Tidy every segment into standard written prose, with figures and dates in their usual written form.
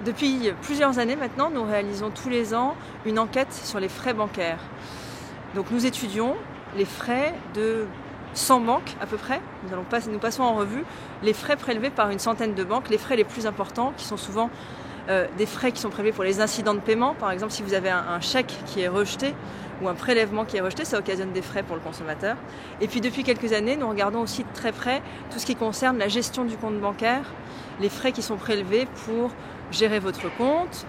Depuis plusieurs années maintenant, nous réalisons tous les ans une enquête sur les frais bancaires. Donc nous étudions les frais de 100 banques à peu près. Nous passons en revue les frais prélevés par une centaine de banques, les frais les plus importants qui sont souvent des frais qui sont prélevés pour les incidents de paiement. Par exemple, si vous avez un chèque qui est rejeté ou un prélèvement qui est rejeté, ça occasionne des frais pour le consommateur. Et puis depuis quelques années, nous regardons aussi de très près tout ce qui concerne la gestion du compte bancaire, les frais qui sont prélevés pour gérer votre compte,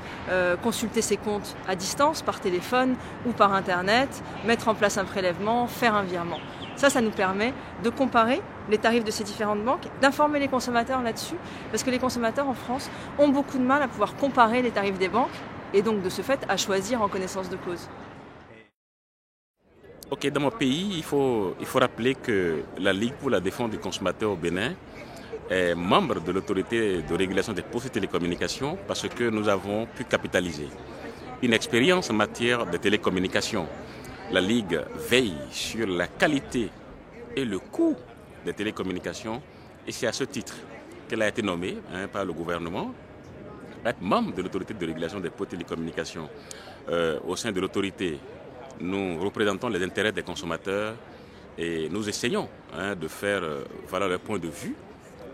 consulter ses comptes à distance, par téléphone ou par Internet, mettre en place un prélèvement, faire un virement. Ça nous permet de comparer les tarifs de ces différentes banques, d'informer les consommateurs là-dessus, parce que les consommateurs en France ont beaucoup de mal à pouvoir comparer les tarifs des banques et donc de ce fait à choisir en connaissance de cause. Ok, dans mon pays, il faut rappeler que la Ligue pour la défense du consommateur au Bénin est membre de l'autorité de régulation des postes et télécommunications parce que nous avons pu capitaliser une expérience en matière de télécommunications. La Ligue veille sur la qualité et le coût des télécommunications et c'est à ce titre qu'elle a été nommée par le gouvernement pour être membre de l'autorité de régulation des postes et télécommunications. Au sein de l'autorité, nous représentons les intérêts des consommateurs et nous essayons de faire valoir leur point de vue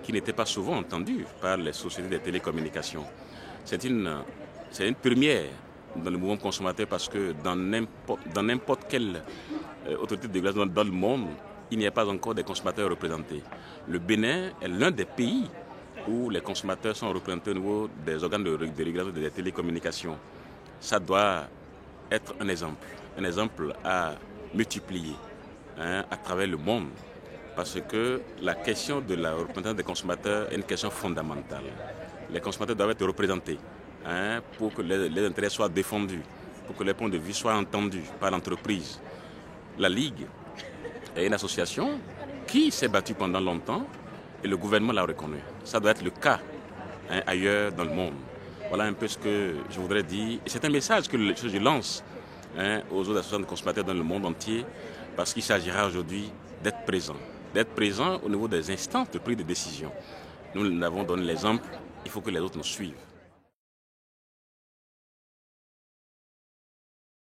qui n'était pas souvent entendu par les sociétés de télécommunications. C'est une première dans le mouvement consommateur parce que dans n'importe quelle autorité de régulation dans le monde, il n'y a pas encore des consommateurs représentés. Le Bénin est l'un des pays où les consommateurs sont représentés au niveau des organes de régulation des télécommunications. Ça doit être un exemple à multiplier à travers le monde. Parce que la question de la représentation des consommateurs est une question fondamentale. Les consommateurs doivent être représentés pour que les intérêts soient défendus, pour que les points de vue soient entendus par l'entreprise. La Ligue est une association qui s'est battue pendant longtemps et le gouvernement l'a reconnu. Ça doit être le cas ailleurs dans le monde. Voilà un peu ce que je voudrais dire. Et c'est un message que je lance aux autres associations de consommateurs dans le monde entier parce qu'il s'agira aujourd'hui d'être présent au niveau des instances de prise de décision. Nous avons donné l'exemple, il faut que les autres nous suivent.